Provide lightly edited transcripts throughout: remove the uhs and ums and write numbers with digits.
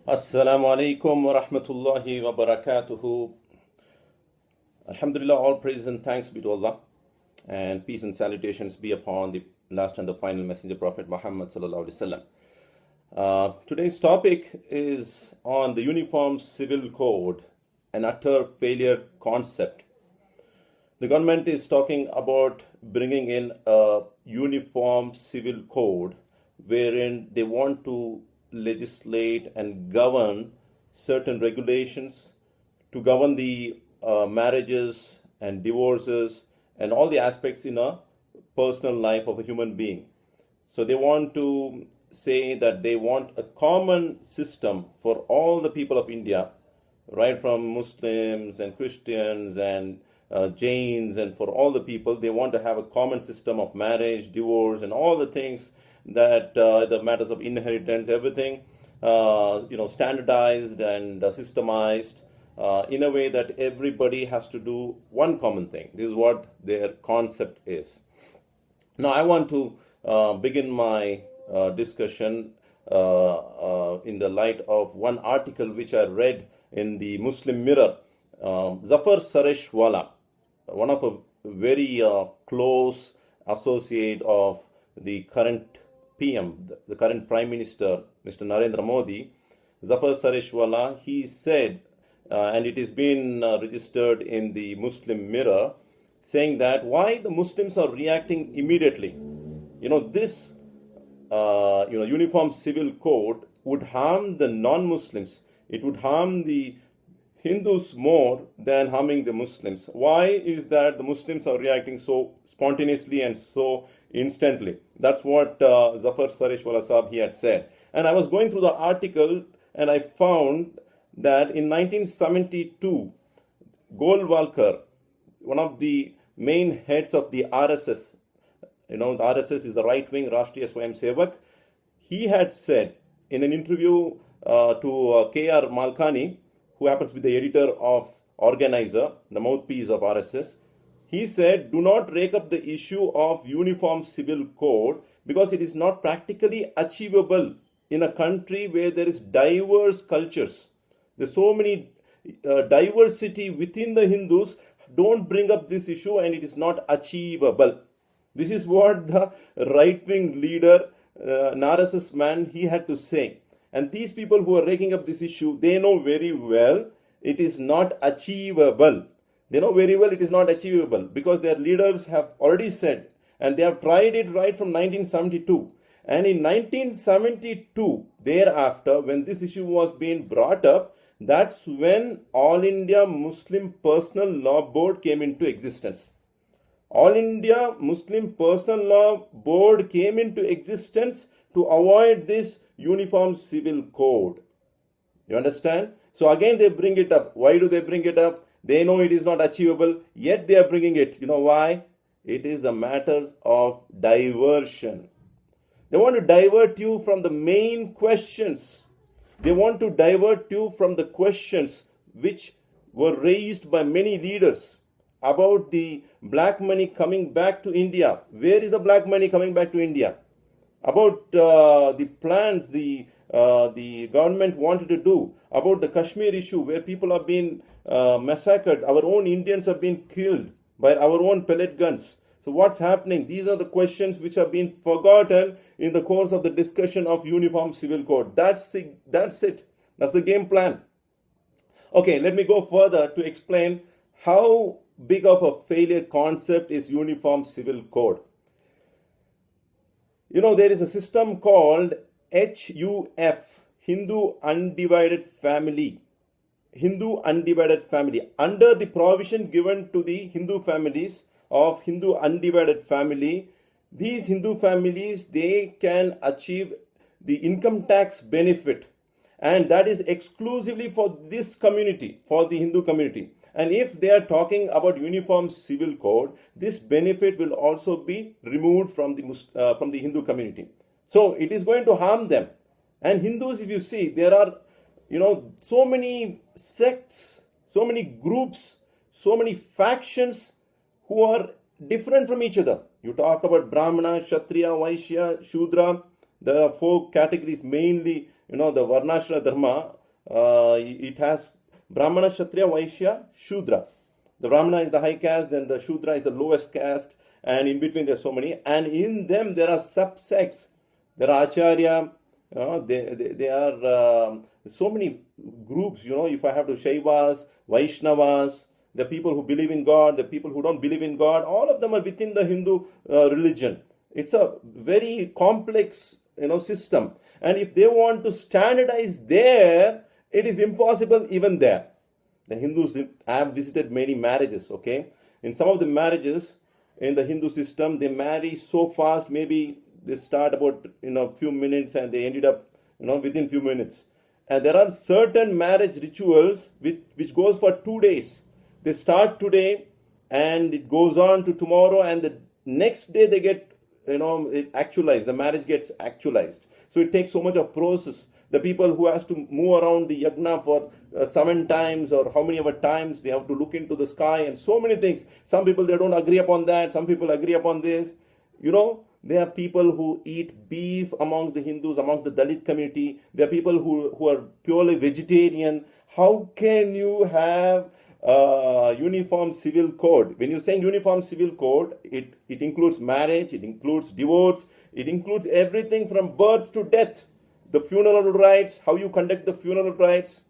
Assalamu alaikum wa rahmatullahi wa barakatuhu. Alhamdulillah, all praise and thanks be to Allah, and peace and salutations be upon the last and the final messenger Prophet Muhammad sallallahu alaihi wasallam. Today's topic is on the Uniform Civil Code, an utter failure concept. The government is talking about bringing in a uniform civil code wherein they want to legislate and govern certain regulations to govern the marriages and divorces and all the aspects in a personal life of a human being. So they want to say that they want a common system for all the people of India, right from Muslims and Christians and Jains, and for all the people. They want to have a common system of marriage, divorce, and all the things that the matters of inheritance, everything, standardized and systemized in a way that everybody has to do one common thing. This is what their concept is. Now, I want to begin my discussion in the light of one article which I read in the Muslim Mirror. Zafar Sareshwala, one of a very close associate of the current PM, the current Prime Minister, Mr. Narendra Modi, Zafar Sareshwala, he said, and it has been registered in the Muslim Mirror, saying that why the Muslims are reacting immediately. This Uniform Civil Code would harm the non-Muslims. It would harm the Hindus more than harming the Muslims. Why is that the Muslims are reacting so spontaneously and so instantly? That's what Zafar Sareshwala Saab he had said. And I was going through the article and I found that in 1972, Golwalkar, one of the main heads of the RSS, the RSS is the right-wing Rashtriya Swayamsevak, he had said in an interview to K.R. Malkani, who happens to be the editor of Organizer, the mouthpiece of RSS, he said, do not rake up the issue of uniform civil code because it is not practically achievable in a country where there is diverse cultures. There's so many diversity within the Hindus. Don't bring up this issue and it is not achievable. This is what the right-wing leader, an RSS man, he had to say. And these people who are raking up this issue, they know very well it is not achievable. They know very well it is not achievable because their leaders have already said, and they have tried it right from 1972. And in 1972, thereafter, when this issue was being brought up, that's when All India Muslim Personal Law Board came into existence. All India Muslim Personal Law Board came into existence to avoid this Uniform Civil Code. You understand? So again they bring it up. Why do they bring it up? They know it is not achievable, yet they are bringing it. You know why? It is a matter of diversion. They want to divert you from the main questions. They want to divert you from the questions which were raised by many leaders about the black money coming back to India. Where is the black money coming back to India? About the plans the government wanted to do, about the Kashmir issue where people are being massacred, our own Indians have been killed by our own pellet guns. So what's happening? These are the questions which have been forgotten in the course of the discussion of Uniform Civil Code. That's it. That's the game plan. Okay, let me go further to explain how big of a failure concept is Uniform Civil Code. There is a system called HUF, Hindu Undivided Family. Hindu Undivided Family. Under the provision given to the Hindu families of Hindu Undivided Family, these Hindu families, they can achieve the income tax benefit. And that is exclusively for this community, for the Hindu community. And if they are talking about Uniform Civil Code, this benefit will also be removed from the Hindu community. So it is going to harm them. And Hindus, if you see, there are so many sects, so many groups, so many factions who are different from each other. You talk about Brahmana, Kshatriya, Vaishya, Shudra. There are four categories mainly the Varnashra Dharma, it has Brahmana, Kshatriya, Vaishya, Shudra. The Brahmana is the high caste, then the Shudra is the lowest caste, and in between there are so many. And in them there are subsects. There are Acharya, they are so many groups. If I have to Shaivas, Vaishnavas, the people who believe in God, the people who don't believe in God, all of them are within the Hindu religion. It's a very complex system. And if they want to standardize there, it is impossible even there. The Hindus, I have visited many marriages, okay? In some of the marriages in the Hindu system, they marry so fast, maybe they start about few minutes and they ended up within few minutes. And there are certain marriage rituals which goes for 2 days. They start today and it goes on to tomorrow, and the next day they get it actualized. The marriage gets actualized. So it takes so much of process. The people who has to move around the yagna for 7 times or how many ever times, they have to look into the sky and so many things. Some people, they don't agree upon that. Some people agree upon this. There are people who eat beef among the Hindus, among the Dalit community. There are people who are purely vegetarian. How can you have uniform civil code? When you're saying uniform civil code, it includes marriage, it includes divorce, it includes everything from birth to death. The funeral rites, how you conduct the funeral rites.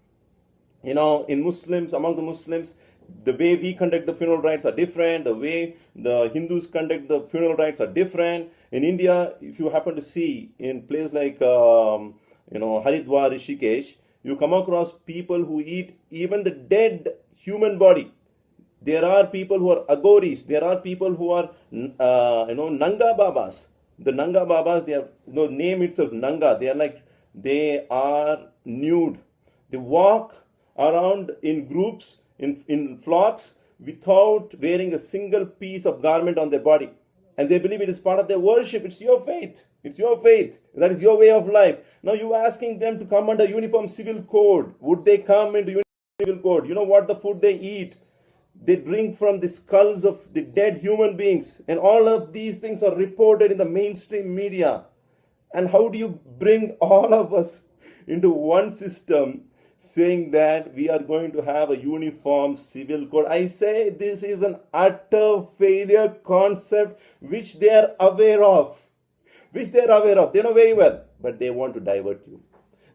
In Muslims, among the Muslims, the way we conduct the funeral rites are different. The way the Hindus conduct the funeral rites are different. In India, if you happen to see in place like Haridwar, Rishikesh, you come across people who eat even the dead human body. There are people who are agoris. There are people who are Nanga Babas. The Nanga Babas, they are name itself Nanga. They are nude. They walk around in groups, in flocks, without wearing a single piece of garment on their body. And they believe it is part of their worship. It's your faith. It's your faith. That is your way of life. Now you're asking them to come under uniform civil code. Would they come into uniform civil code? You know what the food they eat? They drink from the skulls of the dead human beings. And all of these things are reported in the mainstream media. And how do you bring all of us into one system saying that we are going to have a uniform civil code? I say this is an utter failure concept which they are aware of. They know very well, but they want to divert you.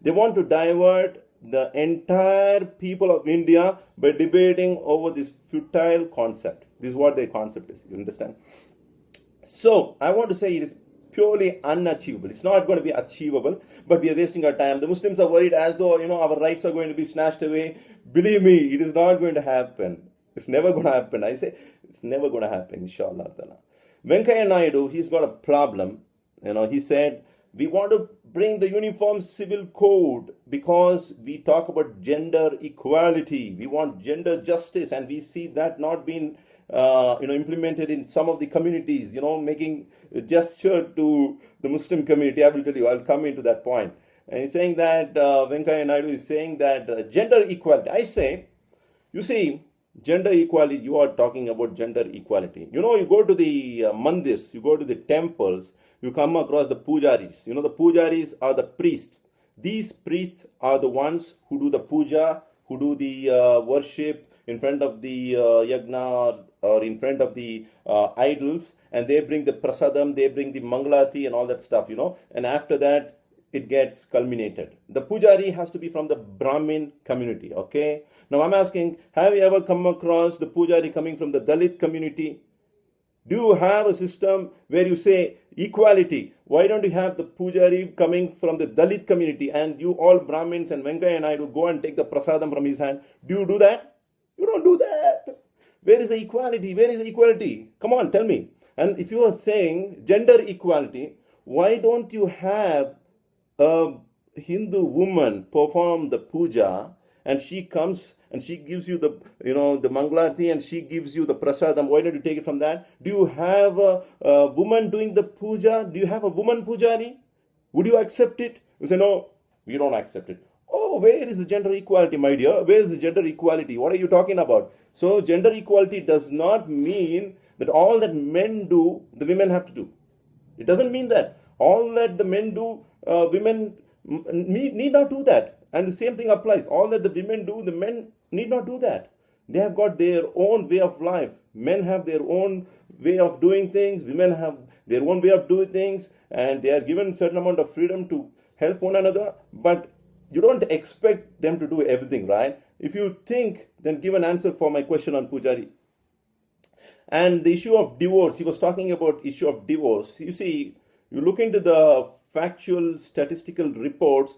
They want to divert the entire people of India by debating over this futile concept. This is what their concept is. You understand? So I want to say it is purely unachievable. It's not going to be achievable, but we are wasting our time. The Muslims are worried as though our rights are going to be snatched away. Believe me, it is not going to happen. It's never going to happen. I say it's never going to happen, inshallah. Venkaiah Naidu, he's got a problem. He said, we want to bring the uniform civil code because we talk about gender equality. We want gender justice, and we see that not being implemented in some of the communities, making a gesture to the Muslim community. I will tell you, I'll come into that point. And he's saying that, Venkaiah Naidu is saying that gender equality. I say, you see, gender equality, you are talking about gender equality. You go to the mandirs, you go to the temples, you come across the pujaris. The pujaris are the priests. These priests are the ones who do the puja, who do the worship in front of the yagna or in front of the idols, and they bring the prasadam, they bring the mangalati and all that stuff, and after that it gets culminated. The pujari has to be from the Brahmin community, okay? Now I'm asking, have you ever come across the pujari coming from the Dalit community? Do you have a system where you say equality? Why don't you have the pujari coming from the Dalit community and you all Brahmins and Venkaiah Naidu go and take the prasadam from his hand? Do you do that? You don't do that. Where is the equality? Where is the equality? Come on, tell me. And if you are saying gender equality, why don't you have a Hindu woman perform the puja, and she comes and she gives you the the mangalarti and she gives you the prasadam? Why don't you take it from that? Do you have a woman doing the puja? Do you have a woman pujari? Would you accept it? You say, no, we don't accept it. Oh, where is the gender equality, my dear? Where is the gender equality? What are you talking about? So gender equality does not mean that all that men do, the women have to do. It doesn't mean that all that the men do, women need not do that. And the same thing applies. All that the women do, the men need not do that. They have got their own way of life. Men have their own way of doing things. Women have their own way of doing things. And they are given certain amount of freedom to help one another. But you don't expect them to do everything, right? If you think, then give an answer for my question on Pujari. And the issue of divorce, he was talking about issue of divorce. You see, you look into the factual statistical reports,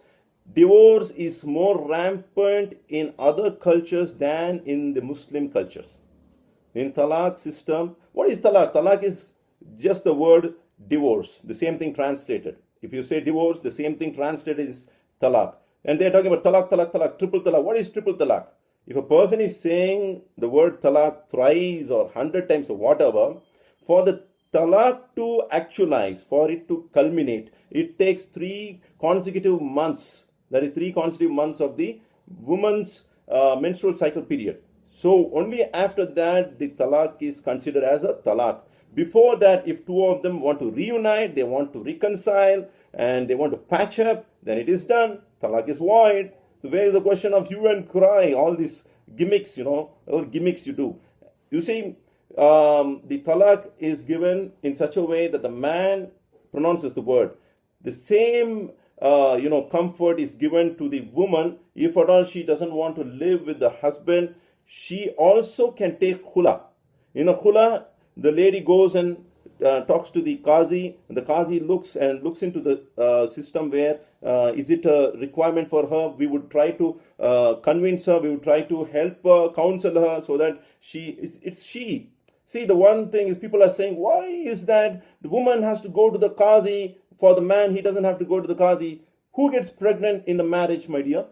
divorce is more rampant in other cultures than in the Muslim cultures. In talaq system, what is talaq? Talaq is just the word divorce, the same thing translated. If you say divorce, the same thing translated is talaq. And they're talking about talaq, talaq, talaq, triple talaq. What is triple talaq? If a person is saying the word talaq thrice or 100 times or whatever, for the talaq to actualize, for it to culminate, it takes 3 consecutive months. That is 3 consecutive months of the woman's menstrual cycle period. So only after that the talaq is considered as a talaq. Before that, if two of them want to reunite, they want to reconcile, and they want to patch up, then it is done. Talaq is void. So where is the question of hue and cry? All these gimmicks, all gimmicks you do. You see, the talaq is given in such a way that the man pronounces the word. The same, comfort is given to the woman. If at all she doesn't want to live with the husband, she also can take khula. In a khula, the lady goes and talks to the qazi, and the qazi looks into the system where is it a requirement for her. We would try to convince her, we would try to help her, counsel her, so that it's she. See, the one thing is, people are saying, why is that the woman has to go to the qazi, for the man he doesn't have to go to the qazi? Who gets pregnant in the marriage, my dear?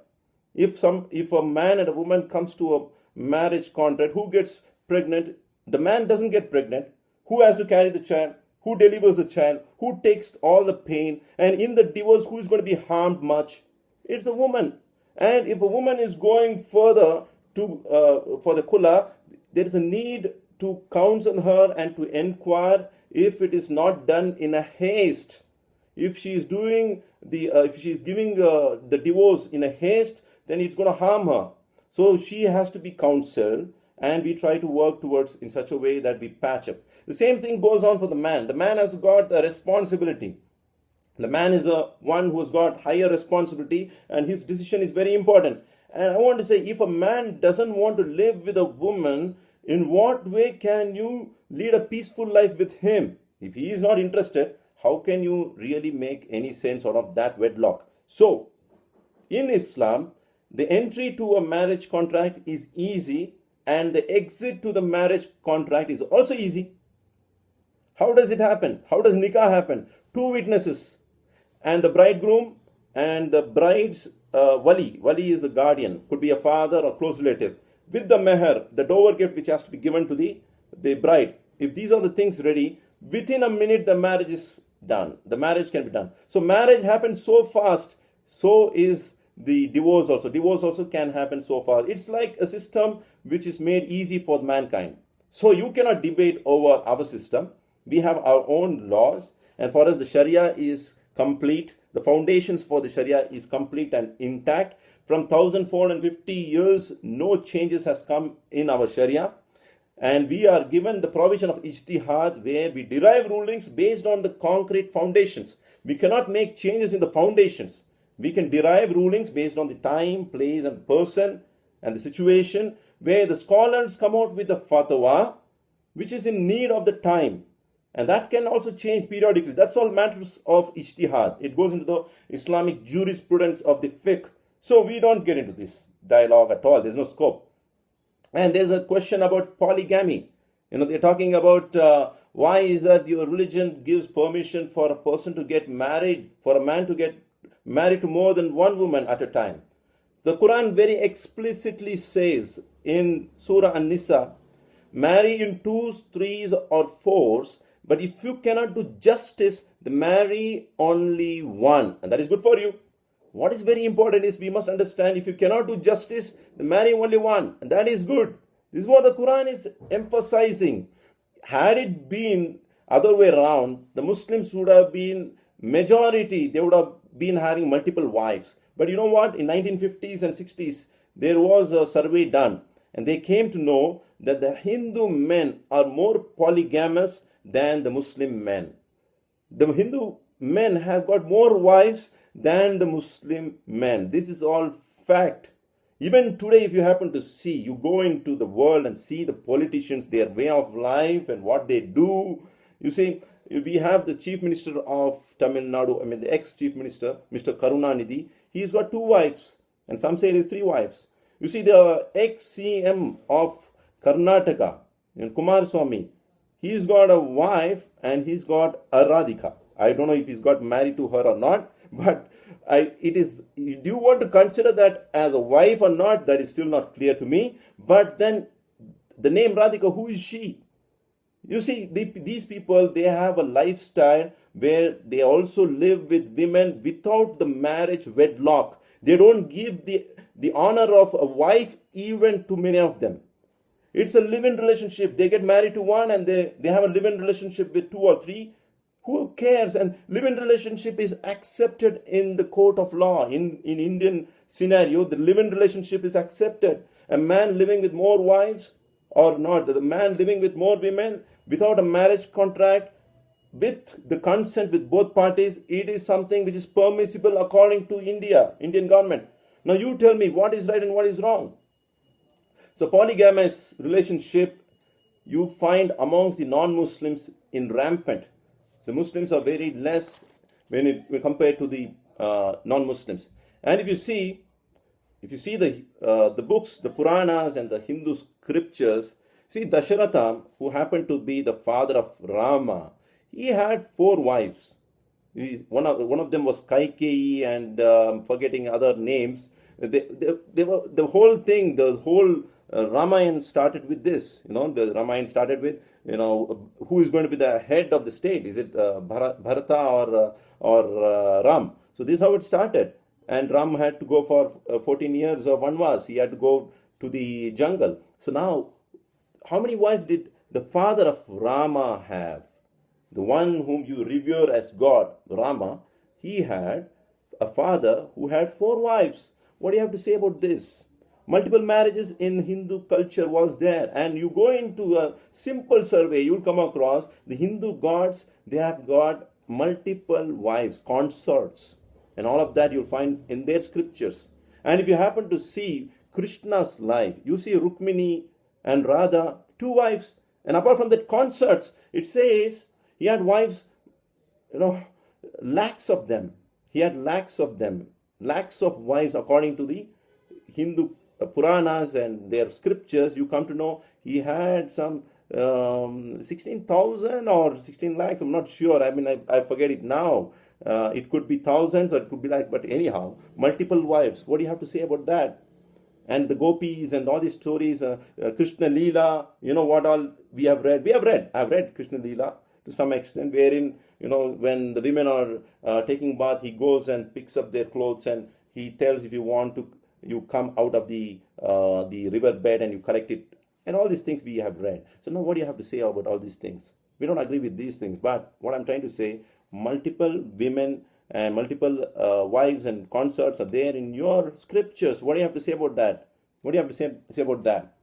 If a man and a woman comes to a marriage contract, who gets pregnant? The man doesn't get pregnant. Who has to carry the child? Who delivers the child? Who takes all the pain? And in the divorce, who is going to be harmed much? It's the woman. And if a woman is going further for the khula, there is a need to counsel her and to inquire if it is not done in a haste. If she is giving the divorce in a haste, then it's going to harm her. So she has to be counseled, and we try to work towards in such a way that we patch up. The same thing goes on for the man. The man has got a responsibility. The man is the one who has got higher responsibility, and his decision is very important. And I want to say, if a man doesn't want to live with a woman, in what way can you lead a peaceful life with him? If he is not interested, how can you really make any sense out of that wedlock? So, in Islam, the entry to a marriage contract is easy, and the exit to the marriage contract is also easy. How does it happen? How does nikah happen? 2 witnesses, and the bridegroom and the bride's wali. Wali is the guardian, could be a father or close relative, with the meher, the dower gift which has to be given to the bride. If these are the things ready, within a minute the marriage is done. The marriage can be done. So marriage happens so fast, so is the divorce also. Divorce also can happen so fast. It's like a system which is made easy for mankind. So you cannot debate over our system. We have our own laws, and for us the Sharia is complete. The foundations for the Sharia is complete and intact. From 1450 years, no changes has come in our Sharia. And we are given the provision of ijtihad, where we derive rulings based on the concrete foundations. We cannot make changes in the foundations. We can derive rulings based on the time, place, and person and the situation, where the scholars come out with a fatwa which is in need of the time. And that can also change periodically. That's all matters of ijtihad. It goes into the Islamic jurisprudence of the fiqh. So we don't get into this dialogue at all. There's no scope. And there's a question about polygamy. They're talking about why is that your religion gives permission for a person to get married, for a man to get married to more than one woman at a time. The Quran very explicitly says in Surah An-Nisa, marry in 2s, 3s, or 4s, but if you cannot do justice, then marry only one. And that is good for you. What is very important is we must understand, if you cannot do justice, then marry only one. And that is good. This is what the Quran is emphasizing. Had it been other way around, the Muslims would have been majority. They would have been having multiple wives. But you know what? In 1950s and 60s, there was a survey done, and they came to know that the Hindu men are more polygamous than the Muslim men. The Hindu men have got more wives than the Muslim men. This is all fact. Even today, if you happen to see, you go into the world and see the politicians, their way of life and what they do. You see, we have the Chief Minister of Tamil Nadu, the ex-Chief Minister, Mr. Karunanidhi. He's got 2 wives, and some say it is 3 wives. You see, the ex-CM of Karnataka, Kumaraswamy, he's got a wife and he's got a Radhika. I don't know if he's got married to her or not, but do you want to consider that as a wife or not? That is still not clear to me. But then the name Radhika, who is she? You see, these people, they have a lifestyle where they also live with women without the marriage wedlock. They don't give the honor of a wife even to many of them. It's a live-in relationship. They get married to one and they have a live-in relationship with 2 or 3. Who cares? And live-in relationship is accepted in the court of law. In Indian scenario, the live-in relationship is accepted. A man living with more wives or not, the man living with more women without a marriage contract, with the consent with both parties, it is something which is permissible according to Indian government. Now you tell me what is right and what is wrong. So polygamous relationship you find amongst the non-Muslims in rampant. The Muslims are very less when compared to the non-Muslims. And if you see the books, the Puranas and the Hindu scriptures, see Dasharatha, who happened to be the father of Rama, he had 4 wives. One of them was Kaikeyi, and forgetting other names. They were the whole thing. The whole Ramayana started with this. The Ramayana started with who is going to be the head of the state? Is it Bharata or Ram? So this is how it started. And Ram had to go for 14 years of Vanvas. He had to go to the jungle. So now, how many wives did the father of Rama have? The one whom you revere as God, Rama, he had a father who had 4 wives. What do you have to say about this? Multiple marriages in Hindu culture was there. And you go into a simple survey, you'll come across the Hindu gods, they have got multiple wives, consorts. And all of that you'll find in their scriptures. And if you happen to see Krishna's life, you see Rukmini and Radha, 2 wives. And apart from that, consorts, it says he had wives, lakhs of them. He had lakhs of them, lakhs of wives according to the Hindu Puranas and their scriptures. You come to know he had some 16,000 or 16 lakhs. I'm not sure. I forget it now. It could be thousands or it could be but anyhow, multiple wives. What do you have to say about that? And the gopis and all these stories, Krishna Leela, what all we have read. I've read Krishna Leela to some extent, wherein, when the women are taking bath, he goes and picks up their clothes and he tells, if you want to, you come out of the river bed and you collect it. And all these things we have read. So now what do you have to say about all these things? We don't agree with these things, but what I'm trying to say, multiple women and multiple wives and consorts are there in your scriptures. What do you have to say about that? What do you have to say about that?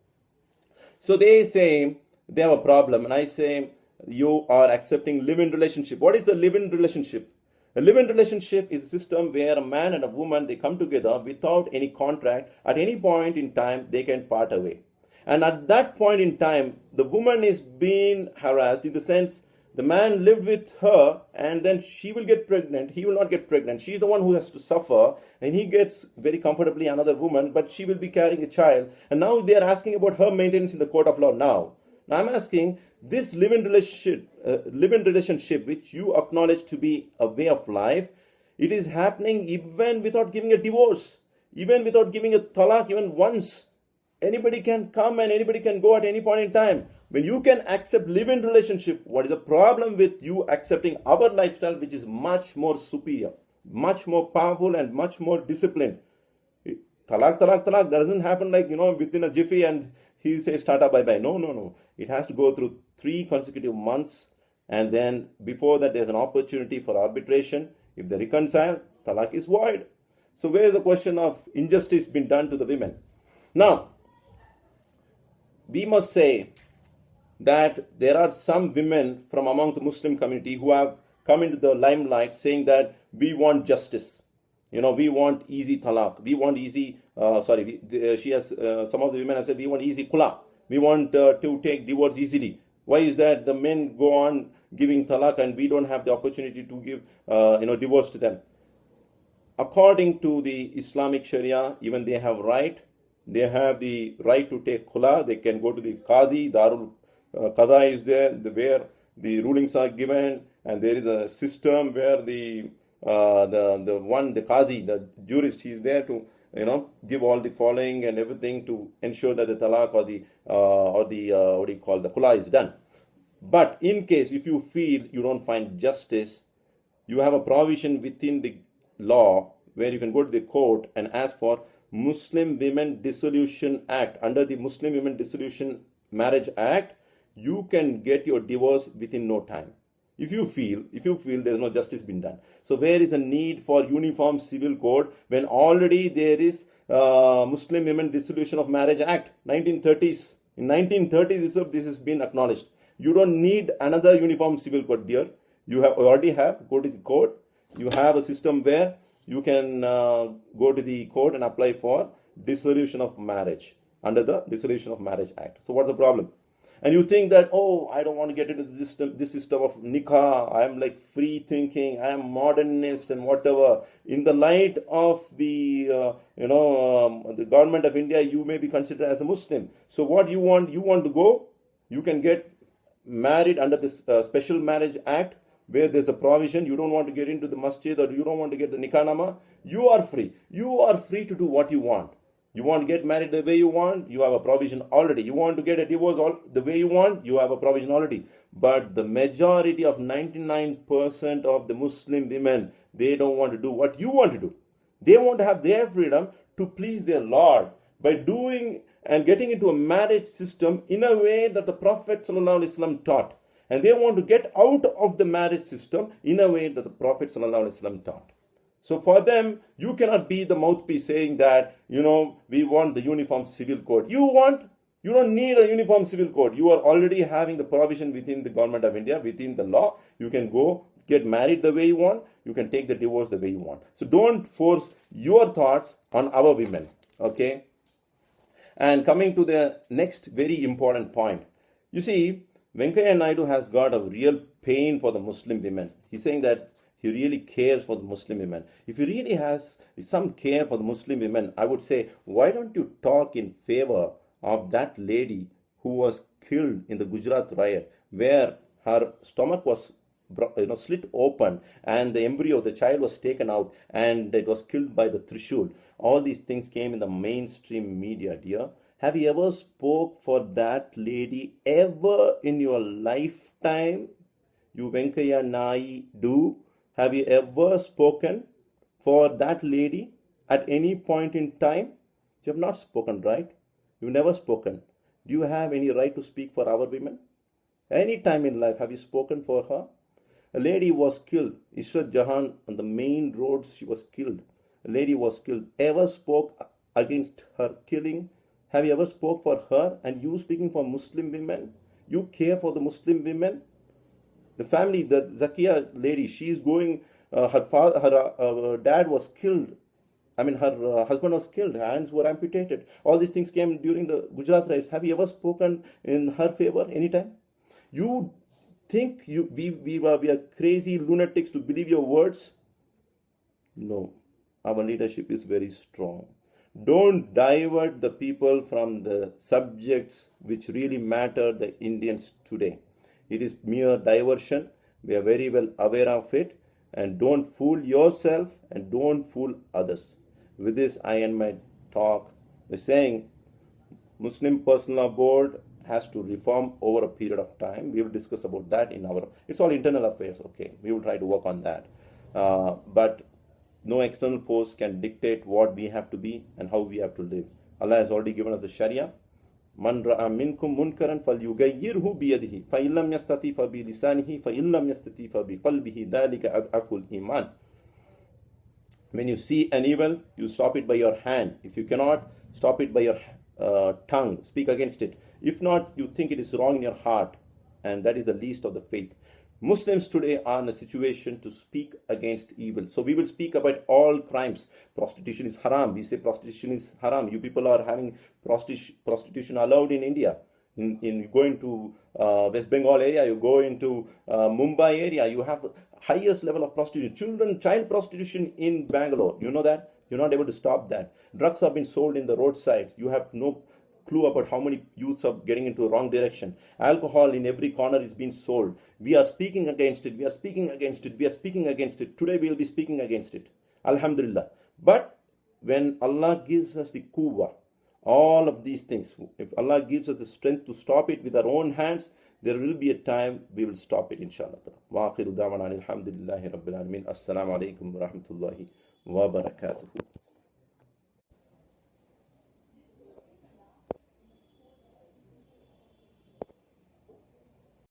So they say they have a problem, and I say you are accepting live-in relationship. What is the live-in relationship? A live-in relationship is a system where a man and a woman, they come together without any contract. At any point in time, they can part away. And at that point in time, the woman is being harassed in the sense the man lived with her and then she will get pregnant. He will not get pregnant. She's the one who has to suffer, and he gets very comfortably another woman, but she will be carrying a child. And now they are asking about her maintenance in the court of law now. Now I'm asking, this live-in relationship, which you acknowledge to be a way of life, it is happening even without giving a divorce, even without giving a talaq even once. Anybody can come and anybody can go at any point in time. When you can accept live-in relationship, what is the problem with you accepting our lifestyle, which is much more superior, much more powerful and much more disciplined? Talaq, that doesn't happen within a jiffy and he says tata bye-bye. No. It has to go through 3 consecutive months, and then before that there's an opportunity for arbitration. If they reconcile, talaq is void. So where is the question of injustice being done to the women? Now, we must say that there are some women from amongst the Muslim community who have come into the limelight saying that we want justice. We want easy talaq. We want easy, some of the women have said we want easy khula. We want to take divorce easily. Why is that the men go on giving talaq and we don't have the opportunity to give, divorce to them? According to the Islamic Sharia, even they have right. They have the right to take khula. They can go to the Qadi, Darul Qada is there, where the rulings are given, and there is a system where the Qadi, the jurist, he is there to give all the following and everything to ensure that the talaq or the the khula is done. But in case if you feel you don't find justice, you have a provision within the law where you can go to the court and ask for Muslim Women Dissolution Act. Under the Muslim Women Dissolution Marriage Act, you can get your divorce within no time. If you feel there is no justice being done. So where is a need for uniform civil code when already there is Muslim Women Dissolution of Marriage Act, 1930s. In 1930s, this has been acknowledged. You don't need another uniform civil code, dear. You already have. Go to the court. You have a system where you can go to the court and apply for dissolution of marriage under the Dissolution of Marriage Act. So what's the problem? And you think that, oh, I don't want to get into this system of nikah. I am like free thinking. I am modernist and whatever. In the light of the the government of India, you may be considered as a Muslim. So what you want to go, you can get married under this Special Marriage Act, where there's a provision. You don't want to get into the masjid, or you don't want to get the nikah nama. You are free. You are free to do what you want. You want to get married the way you want, you have a provision already. You want to get a divorce the way you want, you have a provision already. But the majority of 99% of the Muslim women, they don't want to do what you want to do. They want to have their freedom to please their Lord by doing and getting into a marriage system in a way that the Prophet ﷺ taught. And they want to get out of the marriage system in a way that the Prophet ﷺ taught. So for them, you cannot be the mouthpiece saying that, we want the uniform civil code. You don't need a uniform civil code. You are already having the provision within the government of India, within the law. You can go get married the way you want. You can take the divorce the way you want. So don't force your thoughts on our women. Okay? And coming to the next very important point. You see, Venkaiah Naidu has got a real pain for the Muslim women. He's saying that he really cares for the Muslim women. If he really has some care for the Muslim women, I would say, why don't you talk in favor of that lady who was killed in the Gujarat riot, where her stomach was slit open and the embryo, the child, was taken out and it was killed by the Trishul. All these things came in the mainstream media, dear. Have you ever spoke for that lady ever in your lifetime? You Venkaiah Naidu, have you ever spoken for that lady at any point in time? You have not spoken, right? You've never spoken. Do you have any right to speak for our women? Any time in life, have you spoken for her? A lady was killed. Ishrat Jahan, on the main roads, she was killed. A lady was killed. Ever spoke against her killing? Have you ever spoke for her? And you speaking for Muslim women? You care for the Muslim women? The family, the Zakia lady, she is going, her dad was killed. Her husband was killed. Her hands were amputated. All these things came during the Gujarat riots. Have you ever spoken in her favor anytime? You think we are crazy lunatics to believe your words? No. Our leadership is very strong. Don't divert the people from the subjects which really matter the Indians today. It is mere diversion. We are very well aware of it. And don't fool yourself and don't fool others. With this, I end my talk by saying Muslim Personal Law Board has to reform over a period of time. We will discuss about that it's all internal affairs, okay. We will try to work on that. But no external force can dictate what we have to be and how we have to live. Allah has already given us the Sharia. Man ra'a minkum munkaran falyughayyirhu biyadihi fa in lam yastati fa bi lisanihi fa in lam yastati fa bi qalbihi dhalika ad'aful iman. When you see an evil, you stop it by your hand. If you cannot, stop it by your tongue. Speak against it. If not, you think it is wrong in your heart. And that is the least of the faith. Muslims today are in a situation to speak against evil. So we will speak about all crimes. Prostitution is haram. We say prostitution is haram. You people are having prostitution allowed in India. In going to West Bengal area, you go into Mumbai area, you have highest level of prostitution. Child prostitution in Bangalore. You know that? You're not able to stop that. Drugs have been sold in the roadsides. You have no clue about how many youths are getting into the wrong direction. Alcohol in every corner is being sold. We are speaking against it. We are speaking against it. We are speaking against it. Today we will be speaking against it. Alhamdulillah. But when Allah gives us the quwwah, all of these things, if Allah gives us the strength to stop it with our own hands, there will be a time we will stop it, inshallah. Wa akhiru da'wana alhamdulillahi rabbil alamin. Assalamu alaikum wa rahmatullahi wa barakatuhu.